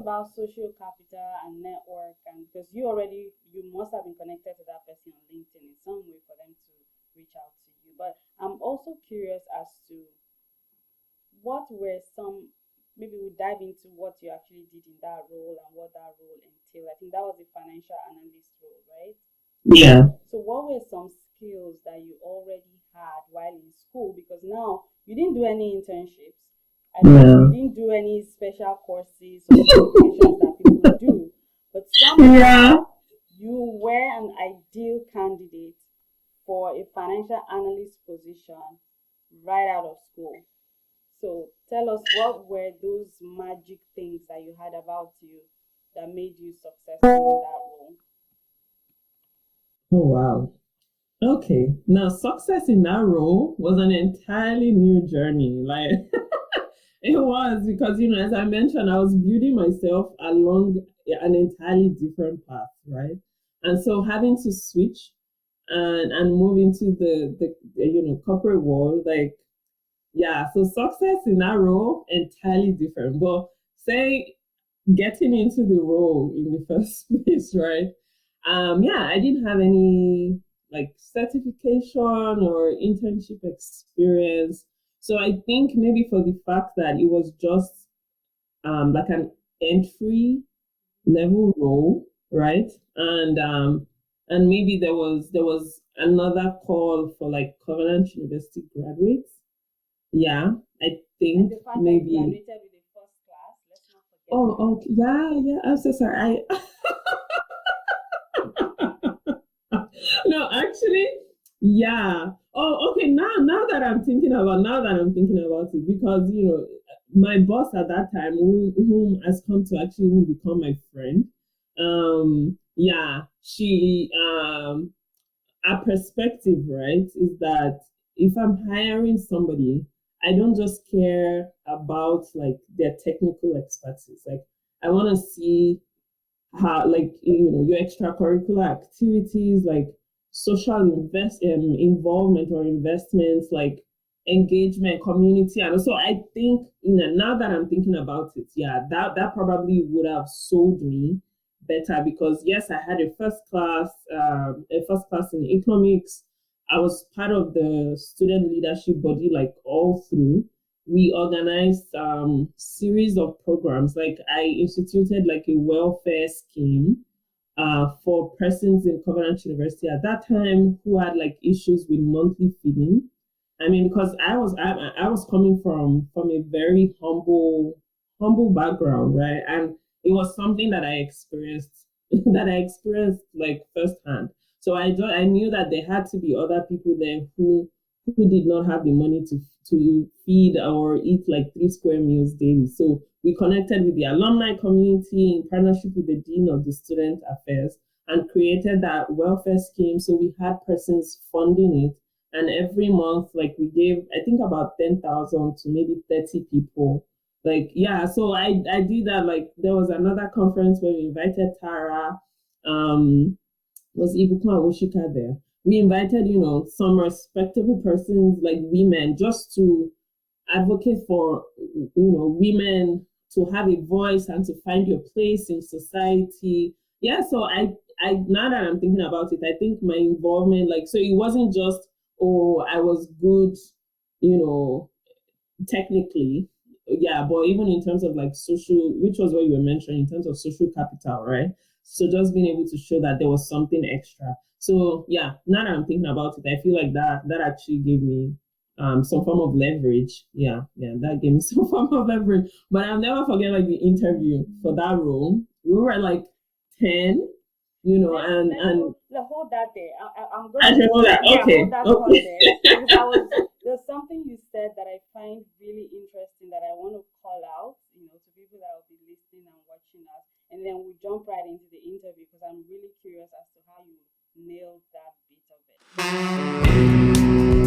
about social capital and network, and because you must have been connected to that person on LinkedIn in some way for them to reach out to you. But I'm also curious as to what were some, maybe we dive into what you actually did in that role and what that role entailed. I think that was the financial analyst role, right? Yeah. So what were some skills that you already had while in school? Because now you didn't do any internships. I don't, you Yeah. didn't do any special courses or certifications that people do, but Yeah. somehow you were an ideal candidate for a financial analyst position right out of school. So tell us, what were those magic things that you had about you that made you successful in that role? Oh wow. Okay. Now success in that role was an entirely new journey. Like it was because as I mentioned, I was building myself along an entirely different path, right? And so having to switch and move into the corporate world, like yeah, so success in that role entirely different. But say getting into the role in the first place, right? Yeah, I didn't have any like certification or internship experience. So I think maybe for the fact that it was just like an entry level role, right? And maybe there was another call for like Covenant University graduates. Yeah, I And think the fact that you maybe. graduated with a first class, let's not forget Oh, that. okay. Yeah, yeah. I'm so sorry. No, actually, yeah. Oh, okay. Now that I'm thinking about it, because my boss at that time, whom has come to actually even become my friend, yeah, she our perspective, right, is that if I'm hiring somebody, I don't just care about like their technical expertise. Like I want to see how like your extracurricular activities, like social involvement or investments, like engagement, community, and also I think now that I'm thinking about it, yeah, that probably would have sold me better because yes, I had a first class in economics. I was part of the student leadership body like all through. We organized series of programs. Like I instituted like a welfare scheme for persons in Covenant University at that time who had like issues with monthly feeding. I mean, because I was coming from a very humble background, right? And it was something that I experienced like firsthand. So I knew that there had to be other people there who did not have the money to feed or eat like 3 square meals daily. So we connected with the alumni community in partnership with the dean of the student affairs and created that welfare scheme. So we had persons funding it, and every month, like we gave, I think about 10,000 to maybe 30 people. Like yeah, so I did that. Like there was another conference where we invited Tara. Was Ibuka Oshika there? We invited, some respectable persons like women just to advocate for, women to have a voice and to find your place in society. Yeah, so I now that I'm thinking about it, I think my involvement, like, so it wasn't just, oh, I was good, you know, technically, yeah, but even in terms of like social, which was what you were mentioning, in terms of social capital, right? So just being able to show that there was something extra. So yeah, now that I'm thinking about it, I feel like that actually gave me some form of leverage. Yeah, yeah, that gave me some form of leverage. But I'll never forget like the interview for that role. We were like 10, Let's and hold that there. I'm I gonna, should know that. yeah, hold Okay, that thought okay. there, because there's something you said that I find really interesting that I want to call out, to people that will be listening and watching us, and then we jump right into the interview because I'm really curious as to how you nailed that bit of it.